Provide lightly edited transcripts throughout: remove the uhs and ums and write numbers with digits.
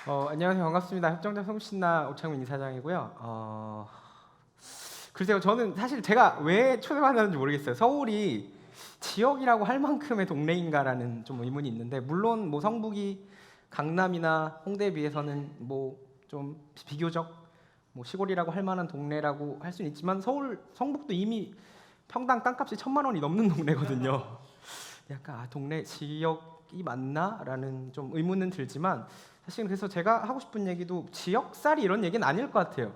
안녕하세요. 반갑습니다. 협정자 성신나 오창민 이사장이고요. 글쎄요, 저는 사실 제가 왜 초대받았는지 모르겠어요. 서울이 지역이라고 할 만큼의 동네인가라는 좀 의문이 있는데, 물론 뭐 성북이 강남이나 홍대에 비해서는 뭐 좀 비교적 뭐 시골이라고 할 만한 동네라고 할 수는 있지만, 서울 성북도 이미 평당 땅값이 1,000만 원이 넘는 동네거든요. 약간 동네 지역이 맞나라는 좀 의문은 들지만, 사실 그래서 제가 하고 싶은 얘기도 지역살이 이런 얘기는 아닐 것 같아요.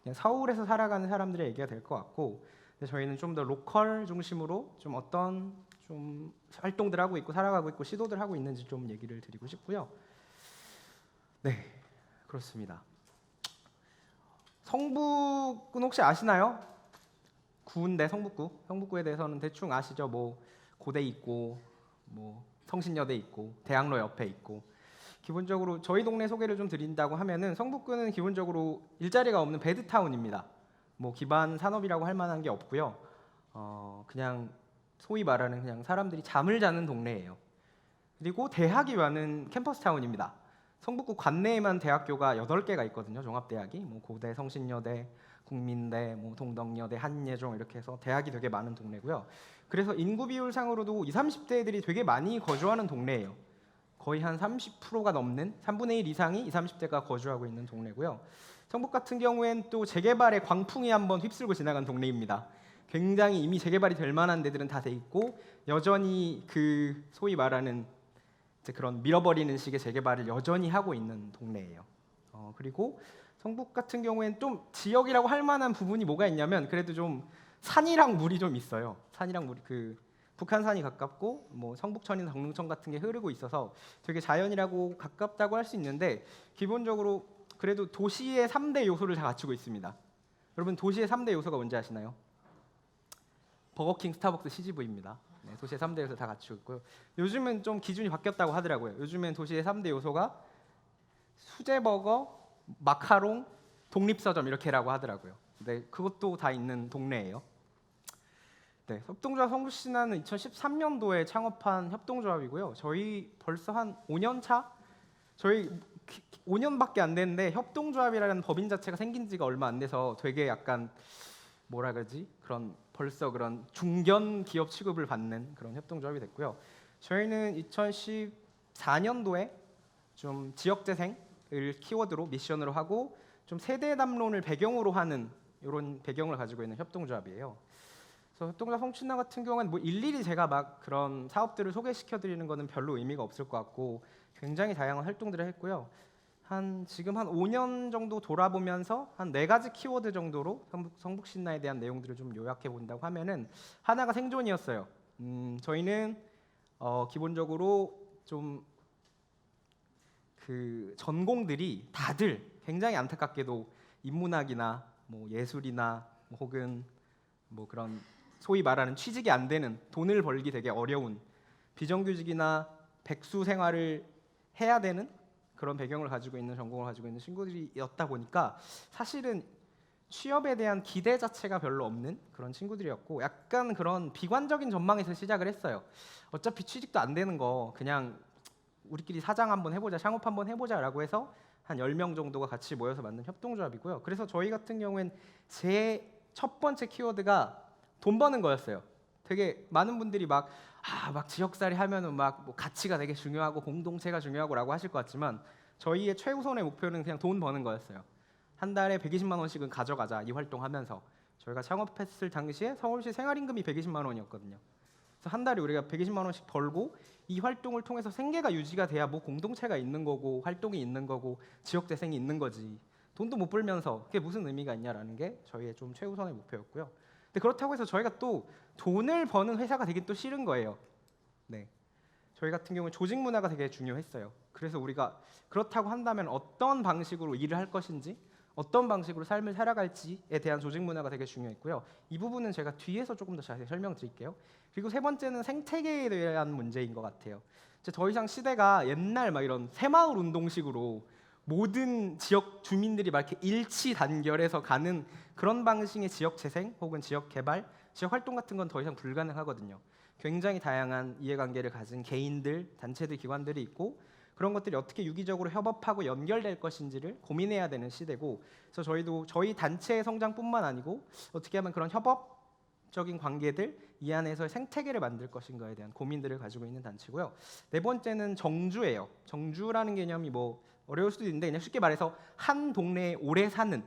그냥 서울에서 살아가는 사람들의 얘기가 될 것 같고, 근데 저희는 좀 더 로컬 중심으로 좀 어떤 좀 활동들 하고 있고 살아가고 있고 시도들 하고 있는지 좀 얘기를 드리고 싶고요. 네, 그렇습니다. 성북은 혹시 아시나요? 구인데 성북구에 대해서는 대충 아시죠? 뭐 고대 있고 뭐 성신여대 있고 대학로 옆에 있고, 기본적으로 저희 동네 소개를 좀 드린다고 하면은 성북구는 기본적으로 일자리가 없는 배드타운입니다. 뭐 기반 산업이라고 할 만한 게 없고요. 그냥 소위 말하는 그냥 사람들이 잠을 자는 동네예요. 그리고 대학이 많은 캠퍼스 타운입니다. 성북구 관내에만 대학교가 8개가 있거든요. 종합대학이 뭐 고대, 성신여대, 국민대, 뭐 동덕여대, 한예종 이렇게 해서 대학이 되게 많은 동네고요. 그래서 인구 비율상으로도 20, 30대들이 되게 많이 거주하는 동네예요. 거의 한 30%가 넘는 3분의 1 이상이 20, 30대가 거주하고 있는 동네고요. 성북 같은 경우엔 또 재개발의 광풍이 한번 휩쓸고 지나간 동네입니다. 굉장히 이미 재개발이 될 만한 데들은 다 돼 있고, 여전히 그 소위 말하는 이제 그런 밀어버리는 식의 재개발을 여전히 하고 있는 동네예요. 그리고 성북 같은 경우엔 좀 지역이라고 할 만한 부분이 뭐가 있냐면, 그래도 좀 산이랑 물이 좀 있어요. 산이랑 물이 북한산이 가깝고 뭐 성북천이나 덕릉천 같은 게 흐르고 있어서 되게 자연이라고 가깝다고 할 수 있는데, 기본적으로 그래도 도시의 3대 요소를 다 갖추고 있습니다. 여러분, 도시의 3대 요소가 뭔지 아시나요? 버거킹, 스타벅스, CGV입니다. 네, 도시의 3대 요소 다 갖추고 있고요. 요즘은 좀 기준이 바뀌었다고 하더라고요. 요즘엔 도시의 3대 요소가 수제버거, 마카롱, 독립서점 이렇게라고 하더라고요. 네, 그것도 다 있는 동네예요. 네, 협동조합 성북신화는 2013년도에 창업한 협동조합이고요. 저희 벌써 한 5년 차? 저희 5년밖에 안 됐는데 협동조합이라는 법인 자체가 생긴 지가 얼마 안 돼서 되게 약간 뭐라 그러지? 그런 벌써 그런 중견 기업 취급을 받는 그런 협동조합이 됐고요. 저희는 2014년도에 좀 지역 재생을 키워드로 미션으로 하고, 좀 세대 담론을 배경으로 하는 이런 배경을 가지고 있는 협동조합이에요. 그래서 협동조합 성춘나 같은 경우는 뭐 일일이 제가 막 그런 사업들을 소개시켜 드리는 거는 별로 의미가 없을 것 같고, 굉장히 다양한 활동들을 했고요. 지금 한 5년 정도 돌아보면서 한 4가지 키워드 정도로 성북신나에 대한 내용들을 좀 요약해 본다고 하면은, 하나가 생존이었어요. 저희는 기본적으로 좀 그 전공들이 다들 굉장히 안타깝게도 인문학이나 뭐 예술이나 뭐 혹은 뭐 그런 소위 말하는 취직이 안 되는, 돈을 벌기 되게 어려운 비정규직이나 백수 생활을 해야 되는 그런 배경을 가지고 있는 전공을 가지고 있는 친구들이었다 보니까, 사실은 취업에 대한 기대 자체가 별로 없는 그런 친구들이었고, 약간 그런 비관적인 전망에서 시작을 했어요. 어차피 취직도 안 되는 거 그냥 우리끼리 사장 한번 해보자, 창업 한번 해보자라고 해서 한 10명 정도가 같이 모여서 만든 협동조합이고요. 그래서 저희 같은 경우엔 제 첫 번째 키워드가 돈 버는 거였어요. 되게 많은 분들이 막 지역살이 하면은 뭐 가치가 되게 중요하고 공동체가 중요하고라고 하실 것 같지만, 저희의 최우선의 목표는 그냥 돈 버는 거였어요. 한 달에 120만 원씩은 가져가자, 이 활동하면서. 저희가 창업했을 당시에 서울시 생활임금이 120만 원이었거든요. 그래서 한 달에 우리가 120만 원씩 벌고, 이 활동을 통해서 생계가 유지가 돼야 뭐 공동체가 있는 거고 활동이 있는 거고 지역 재생이 있는 거지. 돈도 못 벌면서 그게 무슨 의미가 있냐라는 게 저희의 좀 최우선의 목표였고요. 근데 그렇다고 해서 저희가 또 돈을 버는 회사가 되게 또 싫은 거예요. 네. 저희 같은 경우는 조직 문화가 되게 중요했어요. 그래서 우리가 그렇다고 한다면 어떤 방식으로 일을 할 것인지, 어떤 방식으로 삶을 살아갈지에 대한 조직 문화가 되게 중요했고요. 이 부분은 제가 뒤에서 조금 더 자세히 설명드릴게요. 그리고 세 번째는 생태계에 대한 문제인 것 같아요. 이제 더 이상 시대가 옛날 막 이런 새마을 운동식으로 모든 지역 주민들이 막 이렇게 일치 단결해서 가는 그런 방식의 지역 재생 혹은 지역 개발, 지역 활동 같은 건 더 이상 불가능하거든요. 굉장히 다양한 이해관계를 가진 개인들, 단체들, 기관들이 있고, 그런 것들이 어떻게 유기적으로 협업하고 연결될 것인지를 고민해야 되는 시대고, 그래서 저희도 저희 단체의 성장뿐만 아니고 어떻게 하면 그런 협업적인 관계들 이 안에서 생태계를 만들 것인가에 대한 고민들을 가지고 있는 단체고요. 네 번째는 정주예요. 정주라는 개념이 뭐 어려울 수도 있는데 그냥 쉽게 말해서 한 동네에 오래 사는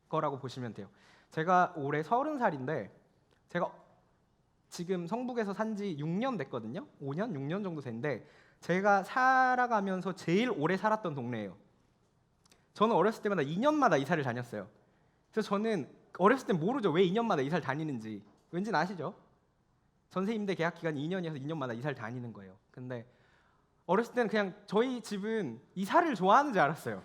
거라고 보시면 돼요. 제가 올해 30살인데 제가 지금 성북에서 산지 6년 됐거든요. 5년, 6년 정도 됐는데 제가 살아가면서 제일 오래 살았던 동네예요. 저는 어렸을 때마다 2년마다 이사를 다녔어요. 그래서 저는 어렸을 땐 모르죠. 왜 2년마다 이사를 다니는지. 왠지는 아시죠? 전세 임대 계약 기간이 2년이어서 2년마다 이사를 다니는 거예요. 근데 어렸을 때는 그냥 저희 집은 이사를 좋아하는 줄 알았어요.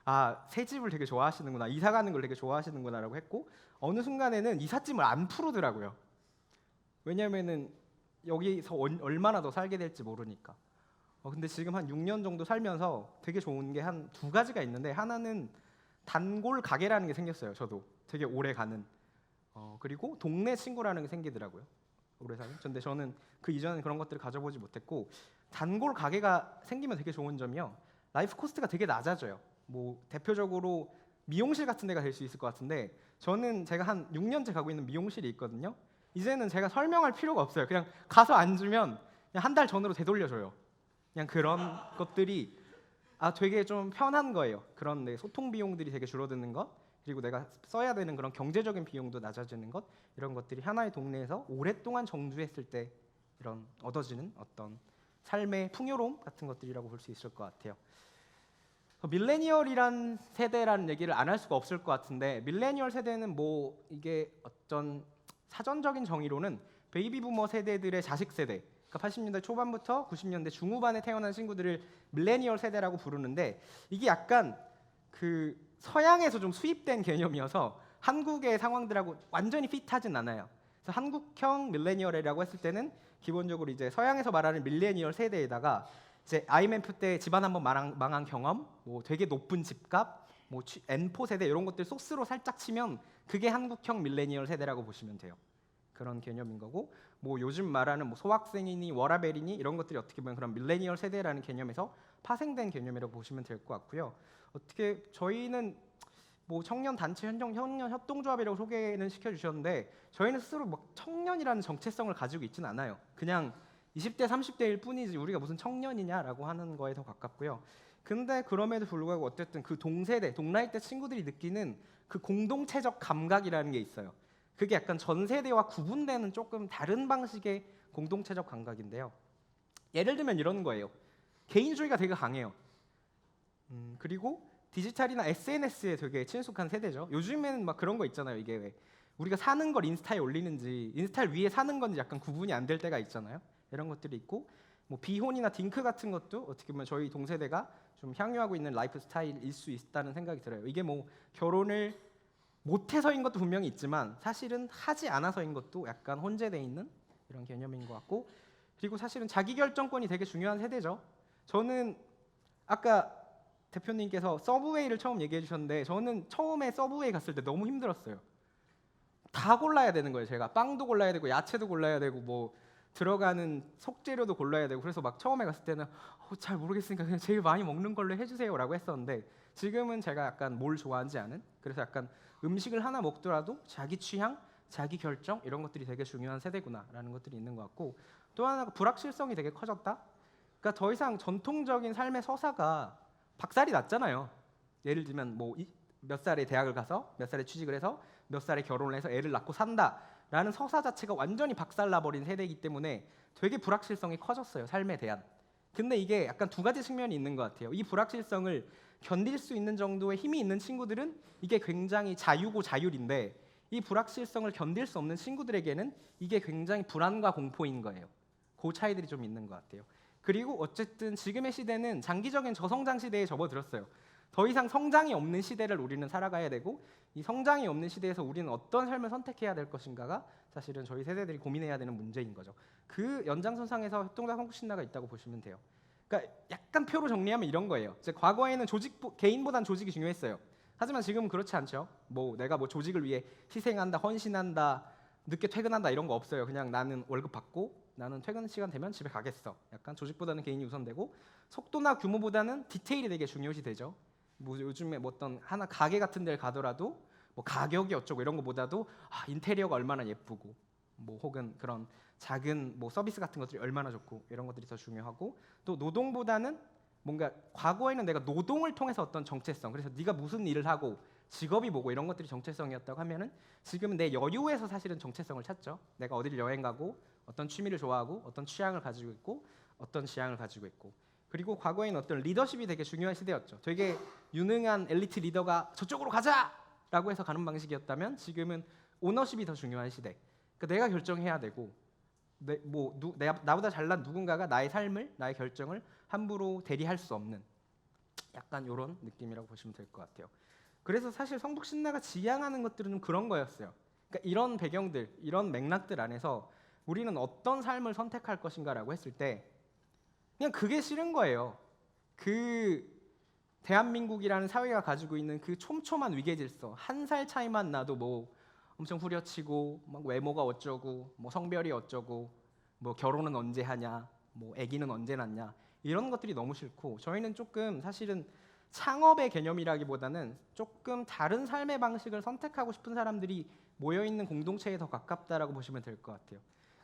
아, 새 집을 되게 좋아하시는구나, 이사 가는 걸 되게 좋아하시는구나라고 했고, 어느 순간에는 이삿짐을 안 풀어두더라고요. 왜냐면은 여기서 얼마나 더 살게 될지 모르니까. 근데 지금 한 6년 정도 살면서 되게 좋은 게 한 두 가지가 있는데, 하나는 단골 가게라는 게 생겼어요. 저도 되게 오래 가는. 그리고 동네 친구라는 게 생기더라고요. 오래 사는. 근데 저는 그 이전에 그런 것들을 가져보지 못했고, 단골 가게가 생기면 되게 좋은 점이요, 라이프 코스트가 되게 낮아져요. 뭐 대표적으로 미용실 같은 데가 될 수 있을 것 같은데, 저는 제가 한 6년째 가고 있는 미용실이 있거든요. 이제는 제가 설명할 필요가 없어요. 그냥 가서 앉으면 그냥 한 달 전으로 되돌려줘요. 그냥 그런 것들이 되게 좀 편한 거예요. 그런 소통 비용들이 되게 줄어드는 것, 그리고 내가 써야 되는 그런 경제적인 비용도 낮아지는 것, 이런 것들이 하나의 동네에서 오랫동안 정주했을 때 이런 얻어지는 어떤 삶의 풍요로움 같은 것들이라고 볼 수 있을 것 같아요. 밀레니얼이란 세대라는 얘기를 안 할 수가 없을 것 같은데, 밀레니얼 세대는 뭐 이게 어떤 사전적인 정의로는 베이비 부머 세대들의 자식 세대, 그러니까 80년대 초반부터 90년대 중후반에 태어난 친구들을 밀레니얼 세대라고 부르는데, 이게 약간 그 서양에서 좀 수입된 개념이어서 한국의 상황들하고 완전히 핏하진 않아요. 그래서 한국형 밀레니얼이라고 했을 때는 기본적으로 이제 서양에서 말하는 밀레니얼 세대에다가 이제 IMF 때 집안 한번 망한 경험, 뭐 되게 높은 집값, 뭐 N4 세대 이런 것들 소스로 살짝 치면 그게 한국형 밀레니얼 세대라고 보시면 돼요. 그런 개념인 거고, 뭐 요즘 말하는 뭐 소학생이니 워라벨이니 이런 것들이 어떻게 보면 그런 밀레니얼 세대라는 개념에서 파생된 개념이라고 보시면 될 것 같고요. 어떻게 저희는 뭐 청년 단체 청년 협동조합이라고 소개는 시켜주셨는데, 저희는 스스로 막 청년이라는 정체성을 가지고 있지는 않아요. 그냥 20대 30대일 뿐이지 우리가 무슨 청년이냐라고 하는 거에 더 가깝고요. 근데 그럼에도 불구하고 어쨌든 그 동세대, 동나이대 친구들이 느끼는 그 공동체적 감각이라는 게 있어요. 그게 약간 전 세대와 구분되는 조금 다른 방식의 공동체적 감각인데요. 예를 들면 이런 거예요. 개인주의가 되게 강해요. 그리고 디지털이나 SNS에 되게 친숙한 세대죠. 요즘에는 막 그런 거 있잖아요. 이게 왜 우리가 사는 걸 인스타에 올리는지, 인스타 위에 사는 건지 약간 구분이 안 될 때가 있잖아요. 이런 것들이 있고, 뭐 비혼이나 딩크 같은 것도 어떻게 보면 저희 동세대가 좀 향유하고 있는 라이프 스타일일 수 있다는 생각이 들어요. 이게 뭐 결혼을 못해서인 것도 분명히 있지만 사실은 하지 않아서인 것도 약간 혼재돼 있는 이런 개념인 것 같고, 그리고 사실은 자기결정권이 되게 중요한 세대죠. 저는 아까 대표님께서 서브웨이를 처음 얘기해 주셨는데, 저는 처음에 서브웨이 갔을 때 너무 힘들었어요. 다 골라야 되는 거예요. 제가 빵도 골라야 되고 야채도 골라야 되고 뭐 들어가는 속재료도 골라야 되고, 그래서 막 처음에 갔을 때는 잘 모르겠으니까 그냥 제일 많이 먹는 걸로 해주세요라고 했었는데, 지금은 제가 약간 뭘 좋아하는지 아는, 그래서 약간 음식을 하나 먹더라도 자기 취향, 자기 결정 이런 것들이 되게 중요한 세대구나라는 것들이 있는 것 같고, 또 하나가 불확실성이 되게 커졌다. 그러니까 더 이상 전통적인 삶의 서사가 박살이 났잖아요. 예를 들면 뭐 몇 살에 대학을 가서 몇 살에 취직을 해서 몇 살에 결혼을 해서 애를 낳고 산다라는 서사 자체가 완전히 박살나버린 세대이기 때문에 되게 불확실성이 커졌어요, 삶에 대한. 근데 이게 약간 두 가지 측면이 있는 것 같아요. 이 불확실성을 견딜 수 있는 정도의 힘이 있는 친구들은 이게 굉장히 자유고 자율인데, 이 불확실성을 견딜 수 없는 친구들에게는 이게 굉장히 불안과 공포인 거예요. 그 차이들이 좀 있는 것 같아요. 그리고 어쨌든 지금의 시대는 장기적인 저성장 시대에 접어들었어요. 더 이상 성장이 없는 시대를 우리는 살아가야 되고, 이 성장이 없는 시대에서 우리는 어떤 삶을 선택해야 될 것인가가 사실은 저희 세대들이 고민해야 되는 문제인 거죠. 그 연장선상에서 협동조합 한국신라가 있다고 보시면 돼요. 그러니까 약간 표로 정리하면 이런 거예요. 이제 과거에는 개인보단 조직이 중요했어요. 하지만 지금은 그렇지 않죠. 뭐 내가 뭐 조직을 위해 희생한다, 헌신한다, 늦게 퇴근한다 이런 거 없어요. 그냥 나는 월급 받고 나는 퇴근 시간 되면 집에 가겠어. 약간 조직보다는 개인이 우선되고 속도나 규모보다는 디테일이 되게 중요시 되죠. 뭐 요즘에 뭐 어떤 하나 가게 같은 데를 가더라도 뭐 가격이 어쩌고 이런 거보다도 인테리어가 얼마나 예쁘고 뭐 혹은 그런 작은 뭐 서비스 같은 것들이 얼마나 좋고 이런 것들이 더 중요하고 또 노동보다는 뭔가 과거에는 내가 노동을 통해서 어떤 정체성 그래서 네가 무슨 일을 하고 직업이 뭐고 이런 것들이 정체성이었다고 하면은 지금은 내 여유에서 사실은 정체성을 찾죠. 내가 어디를 여행 가고 어떤 취미를 좋아하고 어떤 취향을 가지고 있고 어떤 지향을 가지고 있고 그리고 과거에는 어떤 리더십이 되게 중요한 시대였죠. 되게 유능한 엘리트 리더가 저쪽으로 가자라고 해서 가는 방식이었다면 지금은 오너십이 더 중요한 시대. 그러니까 내가 결정해야 되고 나보다 잘난 누군가가 나의 삶을 나의 결정을 함부로 대리할 수 없는 약간 이런 느낌이라고 보시면 될 것 같아요. 그래서 사실 성북신라가 지향하는 것들은 좀 그런 거였어요. 그러니까 이런 배경들, 이런 맥락들 안에서 우리는 어떤 삶을 선택할 것인가라고 했을 때 그냥 그게 싫은 거예요. 그 대한민국이라는 사회가 가지고 있는 그 촘촘한 위계 질서, 한 살 차이만 나도 뭐 엄청 후려치고 막 외모가 어쩌고 뭐 성별이 어쩌고 뭐 결혼은 언제 하냐 뭐 아기는 언제 낳냐 이런 것들이 너무 싫고 저희는 조금 사실은 창업의 개념이라기보다는 조금 다른 삶의 방식을 선택하고 싶은 사람들이 모여있는 공동체에 더 가깝다라고 보시면 될 것 같아요.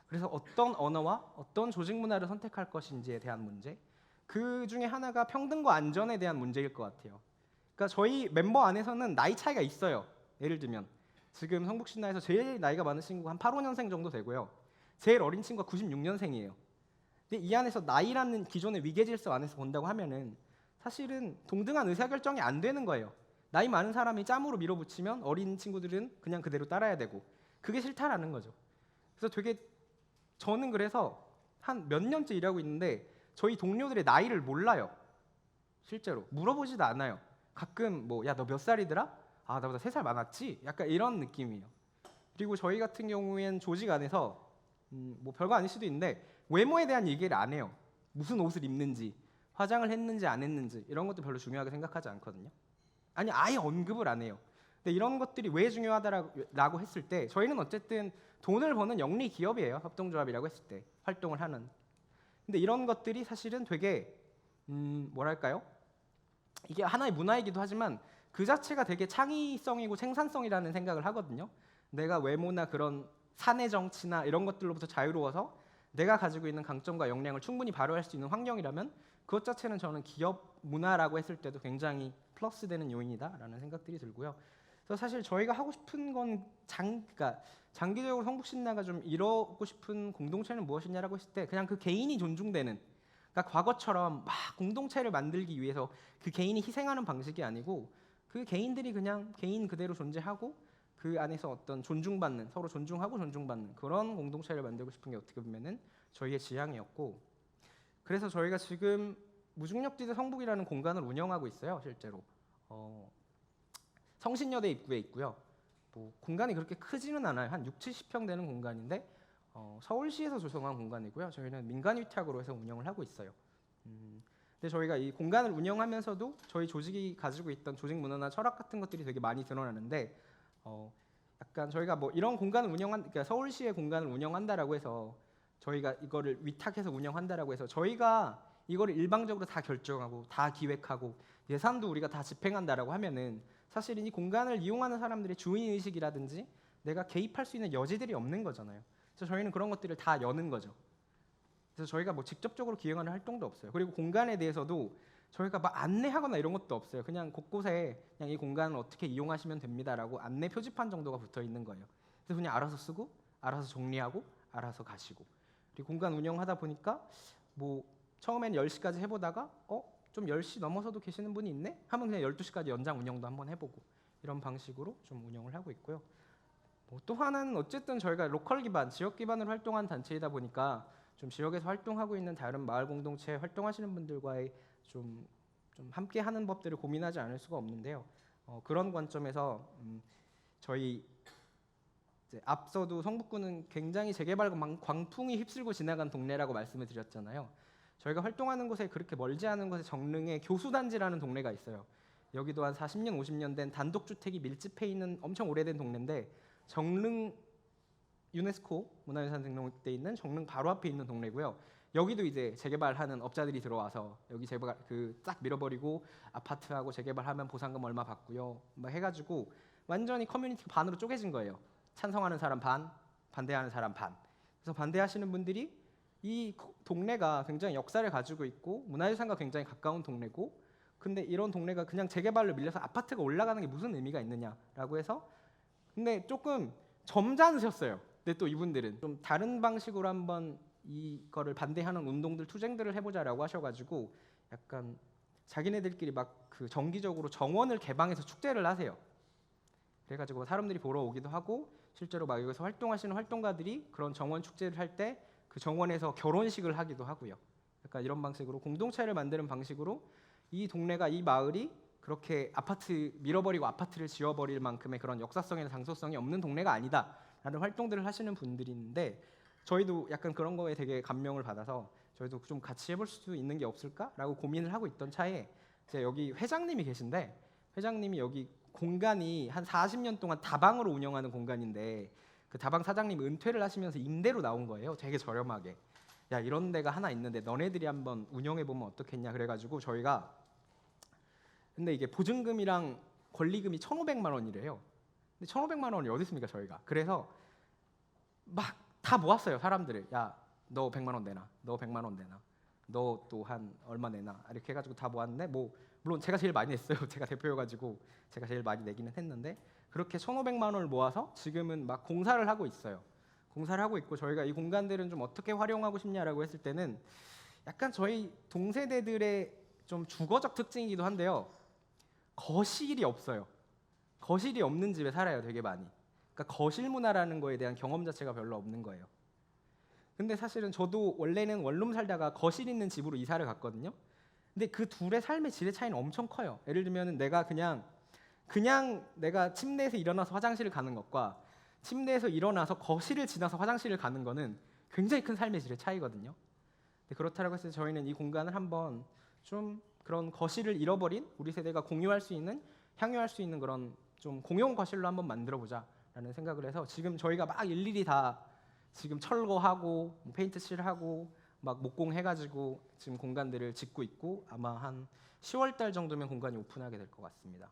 그래서 어떤 언어와 어떤 조직 문화를 선택할 것인지에 대한 문제 그 중에 하나가 평등과 안전에 대한 문제일 것 같아요. 그러니까 저희 멤버 안에서는 나이 차이가 있어요. 예를 들면 지금 성북신라에서 제일 나이가 많은 친구가 한 8, 5년생 정도 되고요. 제일 어린 친구가 96년생이에요. 근데 이 안에서 나이라는 기존의 위계질서 안에서 본다고 하면은 사실은 동등한 의사결정이 안 되는 거예요. 나이 많은 사람이 짬으로 밀어붙이면 어린 친구들은 그냥 그대로 따라야 되고 그게 싫다라는 거죠. 그래서 되게 저는 그래서 한 몇 년째 일하고 있는데 저희 동료들의 나이를 몰라요. 실제로 물어보지도 않아요. 가끔 뭐 야 너 몇 살이더라? 아 나보다 3살 많았지? 약간 이런 느낌이에요. 그리고 저희 같은 경우엔 조직 안에서 뭐 별거 아닐 수도 있는데 외모에 대한 얘기를 안 해요. 무슨 옷을 입는지, 화장을 했는지 안 했는지 이런 것도 별로 중요하게 생각하지 않거든요. 아니 아예 언급을 안 해요. 근데 이런 것들이 왜 중요하다라고 했을 때 저희는 어쨌든 돈을 버는 영리 기업이에요. 협동조합이라고 했을 때 활동을 하는. 근데 이런 것들이 사실은 되게 뭐랄까요? 이게 하나의 문화이기도 하지만 그 자체가 되게 창의성이고 생산성이라는 생각을 하거든요. 내가 외모나 그런 사내 정치나 이런 것들로부터 자유로워서 내가 가지고 있는 강점과 역량을 충분히 발휘할 수 있는 환경이라면 그것 자체는 저는 기업 문화라고 했을 때도 굉장히 플러스되는 요인이다라는 생각들이 들고요. 그래서 사실 저희가 하고 싶은 건 그러니까 장기적으로 성북신라가 좀 이루고 싶은 공동체는 무엇이냐라고 했을 때 그냥 그 개인이 존중되는 그러니까 과거처럼 막 공동체를 만들기 위해서 그 개인이 희생하는 방식이 아니고 그 개인들이 그냥 개인 그대로 존재하고 그 안에서 어떤 존중받는 서로 존중하고 존중받는 그런 공동체를 만들고 싶은 게 어떻게 보면은 저희의 지향이었고 그래서 저희가 지금 무중력지대 성북이라는 공간을 운영하고 있어요. 실제로 성신여대 입구에 있고요. 뭐 공간이 그렇게 크지는 않아요. 한 6, 70평 되는 공간인데 서울시에서 조성한 공간이고요. 저희는 민간 위탁으로 해서 운영을 하고 있어요. 근데 저희가 이 공간을 운영하면서도 저희 조직이 가지고 있던 조직 문화나 철학 같은 것들이 되게 많이 드러나는데 약간 저희가 뭐 이런 공간을 그러니까 서울시의 공간을 운영한다라고 해서 저희가 이거를 위탁해서 운영한다라고 해서 저희가 이거를 일방적으로 다 결정하고 다 기획하고 예산도 우리가 다 집행한다라고 하면은 사실은 이 공간을 이용하는 사람들의 주인 의식이라든지 내가 개입할 수 있는 여지들이 없는 거잖아요. 그래서 저희는 그런 것들을 다 여는 거죠. 그래서 저희가 뭐 직접적으로 기획하는 활동도 없어요. 그리고 공간에 대해서도 저희가 막 안내하거나 이런 것도 없어요. 그냥 곳곳에 그냥 이 공간을 어떻게 이용하시면 됩니다라고 안내 표지판 정도가 붙어 있는 거예요. 그래서 그냥 알아서 쓰고 알아서 정리하고 알아서 가시고. 그리고 공간 운영하다 보니까 뭐 처음에는 10시까지 해보다가 좀 10시 넘어서도 계시는 분이 있네? 하면 그냥 12시까지 연장 운영도 한번 해보고 이런 방식으로 좀 운영을 하고 있고요. 뭐 또 하나는 어쨌든 저희가 로컬 기반, 지역 기반으로 활동한 단체이다 보니까 좀 지역에서 활동하고 있는 다른 마을 공동체 활동하시는 분들과의 좀 함께 하는 법들을 고민하지 않을 수가 없는데요. 그런 관점에서 저희 이제 앞서도 성북구는 굉장히 재개발 광풍이 휩쓸고 지나간 동네라고 말씀을 드렸잖아요. 저희가 활동하는 곳에 그렇게 멀지 않은 곳에 정릉에 교수단지라는 동네가 있어요. 여기도 한 40년, 50년 된 단독주택이 밀집해 있는 엄청 오래된 동네인데 정릉이 유네스코 문화유산 등록돼 있는 정릉 바로 앞에 있는 동네고요. 여기도 이제 재개발하는 업자들이 들어와서 여기 재개발 딱 밀어버리고 아파트하고 재개발하면 보상금 얼마 받고요. 막 해가지고 완전히 커뮤니티가 반으로 쪼개진 거예요. 찬성하는 사람 반, 반대하는 사람 반. 그래서 반대하시는 분들이 이 동네가 굉장히 역사를 가지고 있고 문화유산과 굉장히 가까운 동네고, 근데 이런 동네가 그냥 재개발로 밀려서 아파트가 올라가는 게 무슨 의미가 있느냐라고 해서, 근데 조금 점잖으셨어요. 근데 또 이분들은 좀 다른 방식으로 한번 이거를 반대하는 운동들, 투쟁들을 해보자라고 하셔가지고 약간 자기네들끼리 막 그 정기적으로 정원을 개방해서 축제를 하세요. 그래가지고 사람들이 보러 오기도 하고 실제로 막 여기서 활동하시는 활동가들이 그런 정원 축제를 할 때 그 정원에서 결혼식을 하기도 하고요. 약간 이런 방식으로 공동체를 만드는 방식으로 이 동네가, 이 마을이 그렇게 아파트 밀어버리고 아파트를 지어버릴 만큼의 그런 역사성이나 장소성이 없는 동네가 아니다라는 활동들을 하시는 분들이 있는데, 저희도 약간 그런 거에 되게 감명을 받아서 저희도 좀 같이 해볼 수 있는 게 없을까라고 고민을 하고 있던 차에 제가 여기 회장님이 계신데, 회장님이 여기 공간이 한 40년 동안 다방으로 운영하는 공간인데 그 다방 사장님 은퇴를 하시면서 임대로 나온 거예요. 되게 저렴하게. 야, 이런 데가 하나 있는데 너네들이 한번 운영해 보면 어떻겠냐 그래가지고 저희가, 근데 이게 보증금이랑 권리금이 1,500만 원이래요. 근데 1,500만 원이 어디 있습니까 저희가. 그래서 막 다 모았어요 사람들을. 야, 너 100만 원 내놔, 너 100만 원 내놔, 너 또 한 얼마 내놔, 이렇게 해가지고 다 모았는데, 뭐 물론 제가 제일 많이 냈어요. 제가 대표여가지고 제가 제일 많이 내기는 했는데, 그렇게 1,500만 원을 모아서 지금은 막 공사를 하고 있어요. 공사를 하고 있고, 저희가 이 공간들은 좀 어떻게 활용하고 싶냐라고 했을 때는 약간 저희 동세대들의 좀 주거적 특징이기도 한데요. 거실이 없어요. 거실이 없는 집에 살아요, 되게 많이. 그러니까 거실 문화라는 거에 대한 경험 자체가 별로 없는 거예요. 근데 사실은 저도 원래는 원룸 살다가 거실 있는 집으로 이사를 갔거든요. 근데 그 둘의 삶의 질의 차이는 엄청 커요. 예를 들면 내가 그냥 내가 침대에서 일어나서 화장실을 가는 것과 침대에서 일어나서 거실을 지나서 화장실을 가는 거는 굉장히 큰 삶의 질의 차이거든요. 근데 그렇다고 해서 저희는 이 공간을 한번 좀 그런 거실을 잃어버린 우리 세대가 공유할 수 있는, 향유할 수 있는 그런 좀 공용 거실로 한번 만들어 보자라는 생각을 해서 지금 저희가 막 일일이 다 지금 철거하고 페인트 칠하고 막 목공해가지고 지금 공간들을 짓고 있고, 아마 한 10월 달 정도면 공간이 오픈하게 될 것 같습니다.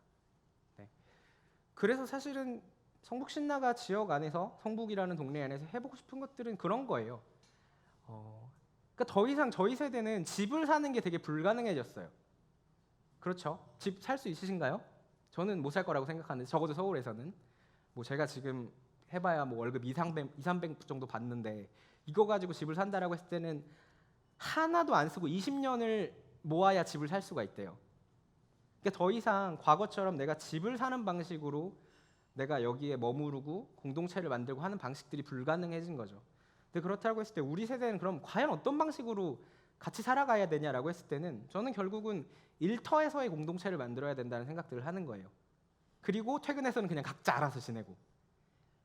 네. 그래서 사실은 성북신라가 지역 안에서, 성북이라는 동네 안에서 해보고 싶은 것들은 그런 거예요. 그러니까 더 이상 저희 세대는 집을 사는 게 되게 불가능해졌어요. 그렇죠? 집 살 수 있으신가요? 저는 못 살 거라고 생각하는데, 적어도 서울에서는 뭐 제가 지금 해봐야 뭐 월급 200-300 정도 받는데 이거 가지고 집을 산다라고 했을 때는 하나도 안 쓰고 20년을 모아야 집을 살 수가 있대요. 그러니까 더 이상 과거처럼 내가 집을 사는 방식으로 내가 여기에 머무르고 공동체를 만들고 하는 방식들이 불가능해진 거죠. 근데 그렇다고 했을 때 우리 세대는 그럼 과연 어떤 방식으로 같이 살아가야 되냐라고 했을 때는 저는 결국은 일터에서의 공동체를 만들어야 된다는 생각들을 하는 거예요. 그리고 퇴근해서는 그냥 각자 알아서 지내고,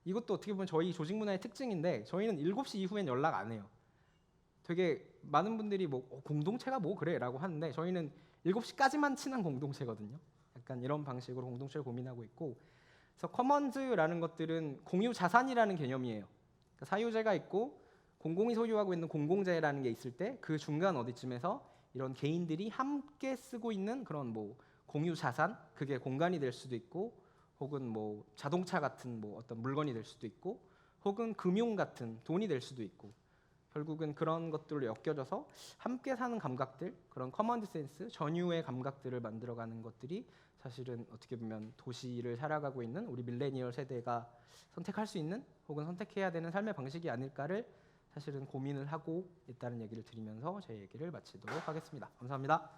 이것도 어떻게 보면 저희 조직 문화의 특징인데 저희는 7시 이후엔 연락 안 해요. 되게 많은 분들이 뭐 공동체가 뭐 그래 라고 하는데 저희는 7시까지만 친한 공동체거든요. 약간 이런 방식으로 공동체를 고민하고 있고, 그래서 커먼즈라는 것들은 공유 자산이라는 개념이에요. 그러니까 사유재가 있고 공공이 소유하고 있는 공공재라는 게 있을 때 그 중간 어디쯤에서 이런 개인들이 함께 쓰고 있는 그런 뭐 공유 자산, 그게 공간이 될 수도 있고, 혹은 뭐 자동차 같은 뭐 어떤 물건이 될 수도 있고, 혹은 금융 같은 돈이 될 수도 있고, 결국은 그런 것들을 엮여져서 함께 사는 감각들, 그런 커먼드 센스, 전유의 감각들을 만들어가는 것들이 사실은 어떻게 보면 도시를 살아가고 있는 우리 밀레니얼 세대가 선택할 수 있는, 혹은 선택해야 되는 삶의 방식이 아닐까를 사실은 고민을 하고 있다는 얘기를 드리면서 제 얘기를 마치도록 하겠습니다. 감사합니다.